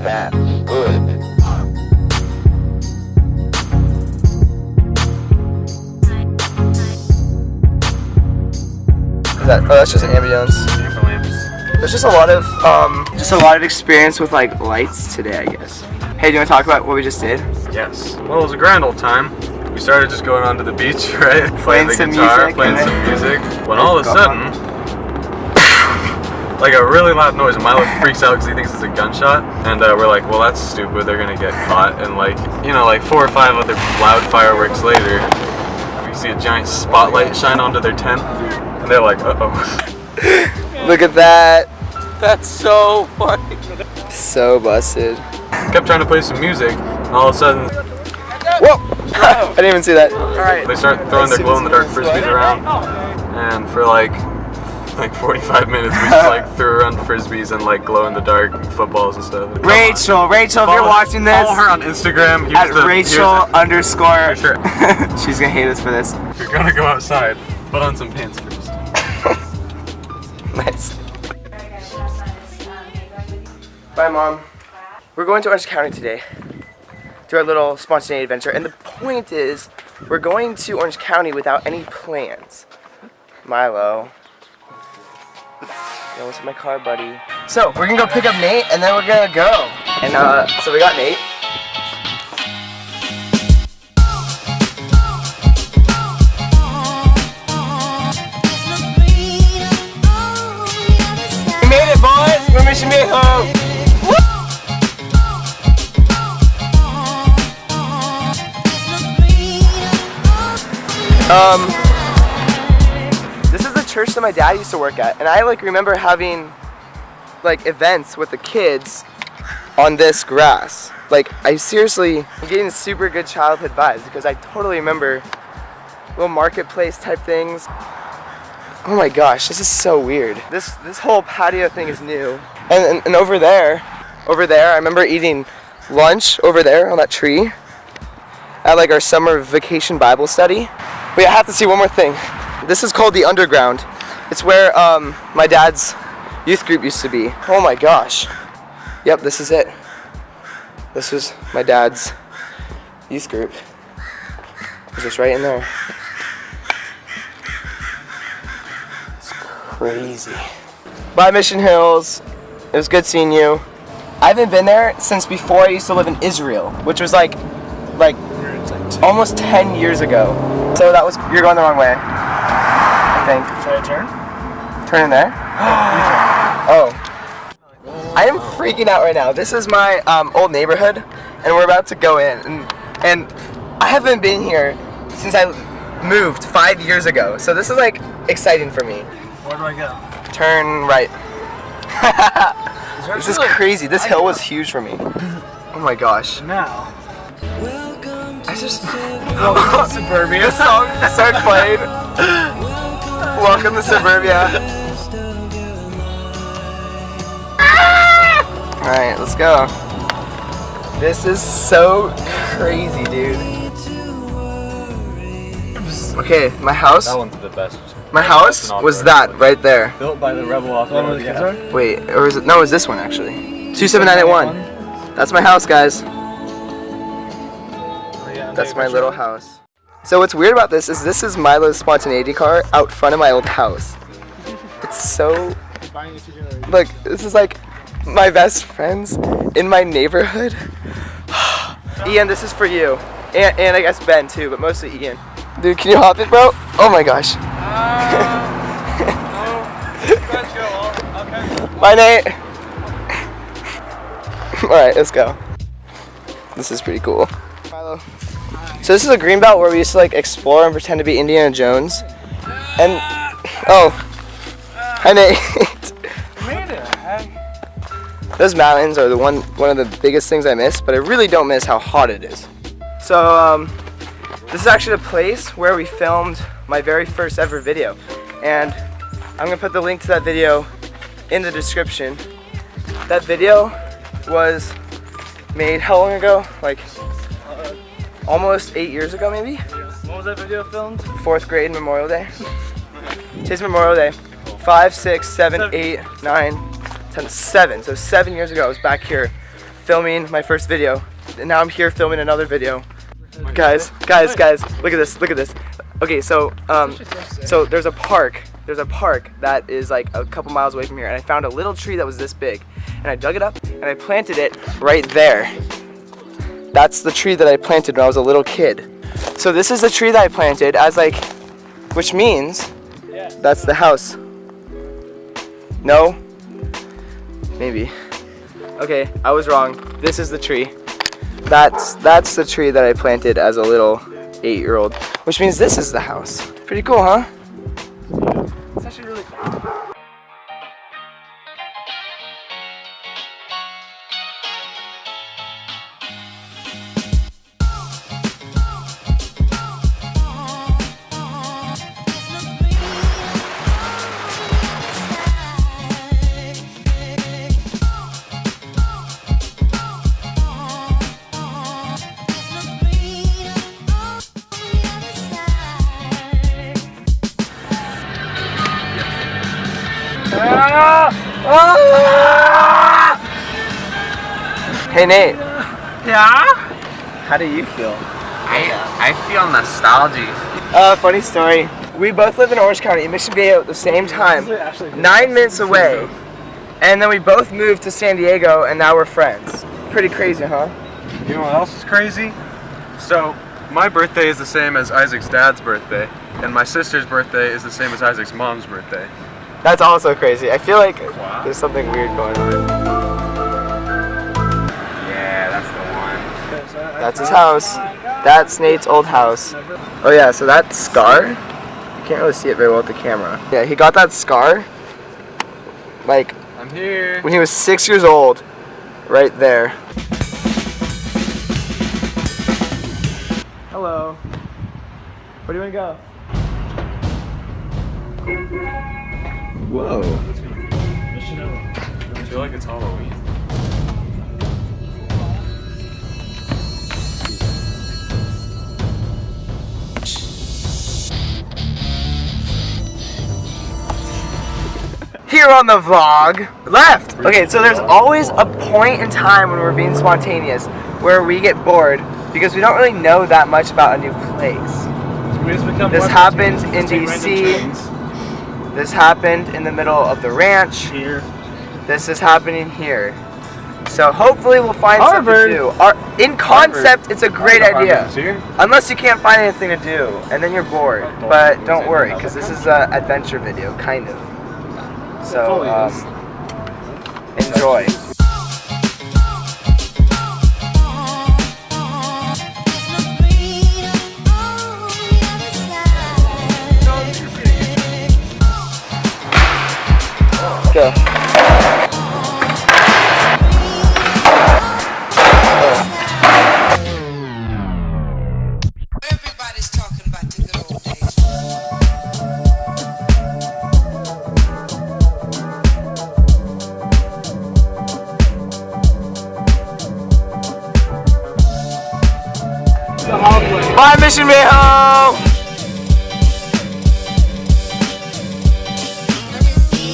that. Ooh. Oh, that's just ambience. There's just a lot of experience with like lights today, I guess. Hey, do you want to talk about what we just did? Yes. Well, it was a grand old time. We started just going onto the beach, right? Playing the some guitar, music. playing some music. When all of a sudden, like a really loud noise, and Milo freaks out because he thinks it's a gunshot. And we're like, well, that's stupid. They're gonna get caught. And like, you know, like 4 or 5 other loud fireworks later, we see a giant spotlight shine onto their tent, and they're like, uh-oh. Look at that. That's so funny. So busted. Kept trying to play some music, and all of a sudden, whoa! I didn't even see that. Alright. they start throwing their glow-in-the-dark frisbees around, and for like 45 minutes we just like threw around frisbees and like glow-in-the-dark footballs and stuff. Rachel, if you're watching this, follow her on Instagram. at Rachel_. Sure. She's gonna hate us for this. If you're gonna go outside, put on some pants first. Nice. Bye, Mom. We're going to Orange County today to our little spontaneous adventure, and the point is, we're going to Orange County without any plans. Milo. Yo, what's in my car, buddy? So, we're gonna go pick up Nate, and then we're gonna go. And, so we got Nate. We made it, boys! We're mission made home! This is the church that my dad used to work at, and I like remember having like events with the kids on this grass. Like I'm getting super good childhood vibes because I totally remember little marketplace type things. Oh my gosh, this is so weird. This whole patio thing is new. And over there, I remember eating lunch over there on that tree at like our summer vacation Bible study. Wait, I have to see one more thing. This is called the Underground. It's where my dad's youth group used to be. Oh my gosh. Yep, this is it. This was my dad's youth group. It's just right in there. It's crazy. Bye, Mission Hills. It was good seeing you. I haven't been there since before I used to live in Israel, which was like almost 10 years ago. So you're going the wrong way, I think. Should I turn? Turn in there? Oh. I am freaking out right now. This is my old neighborhood, and we're about to go in. And I haven't been here since I moved 5 years ago. So this is like exciting for me. Where do I go? Turn right. This is crazy. This hill was huge for me. Oh my gosh. Now. I just Welcome to Suburbia. The song started playing. Welcome to Suburbia. Alright, let's go. This is so crazy, dude. Okay, my house. That one's the best. My house was that right there. Built by the rebel officer. Wait, or is it? No, it was this one actually. 27981. That's my house, guys. That's my little house. So what's weird about this is Milo's spontaneity car out front of my old house. It's so... Look, this is like my best friends in my neighborhood. Ian, this is for you. And I guess Ben too, but mostly Ian. Dude, can you hop it, bro? Oh my gosh. Bye, Nate. Alright, let's go. This is pretty cool. Milo. So this is a greenbelt where we used to like explore and pretend to be Indiana Jones. And oh, hi Nate. Those mountains are one of the biggest things I miss, but I really don't miss how hot it is. So this is actually the place where we filmed my very first ever video, and I'm gonna put the link to that video in the description. That video was made how long ago? Like almost 8 years ago, maybe? When was that video filmed? 4th grade, Memorial Day. Today's Memorial Day. 5, 6, 7, 8, 9, 10, 7. So 7 years ago, I was back here filming my first video, and now I'm here filming another video. Guys, look at this. Okay, so there's a park that is like a couple miles away from here, and I found a little tree that was this big, and I dug it up and I planted it right there. That's the tree that I planted when I was a little kid. So this is the tree that I planted which means that's the house. No? Maybe. Okay, I was wrong. This is the tree. That's the tree that I planted as a little 8-year-old, which means this is the house. Pretty cool, huh? It's actually really cool. Hey Nate. Yeah? How do you feel? I feel nostalgia. Funny story. We both live in Orange County, Mission Viejo at the same time, 9 minutes away, and then we both moved to San Diego, and now we're friends. Pretty crazy, huh? You know what else is crazy? So, my birthday is the same as Isaac's dad's birthday, and my sister's birthday is the same as Isaac's mom's birthday. That's also crazy. I feel like there's something weird going on. Yeah, that's the one. That's his house. That's Nate's old house. Oh yeah, so that scar, you can't really see it very well with the camera. Yeah, he got that scar, like, I'm here. when he was 6 years old, right there. Hello. Where do you want to go? Whoa. I feel like it's Halloween. Here on the vlog, left. Okay, so there's always a point in time when we're being spontaneous where we get bored because we don't really know that much about a new place. This happened in DC. This happened in the middle of the ranch. Here. This is happening here. So hopefully we'll find something to do. In concept, it's a great idea. Unless you can't find anything to do, and then you're bored. But don't worry, because this is an adventure video, kind of. So, enjoy. Go. Everybody's talking about the good old days. Bye, Mission Viejo! Let me see.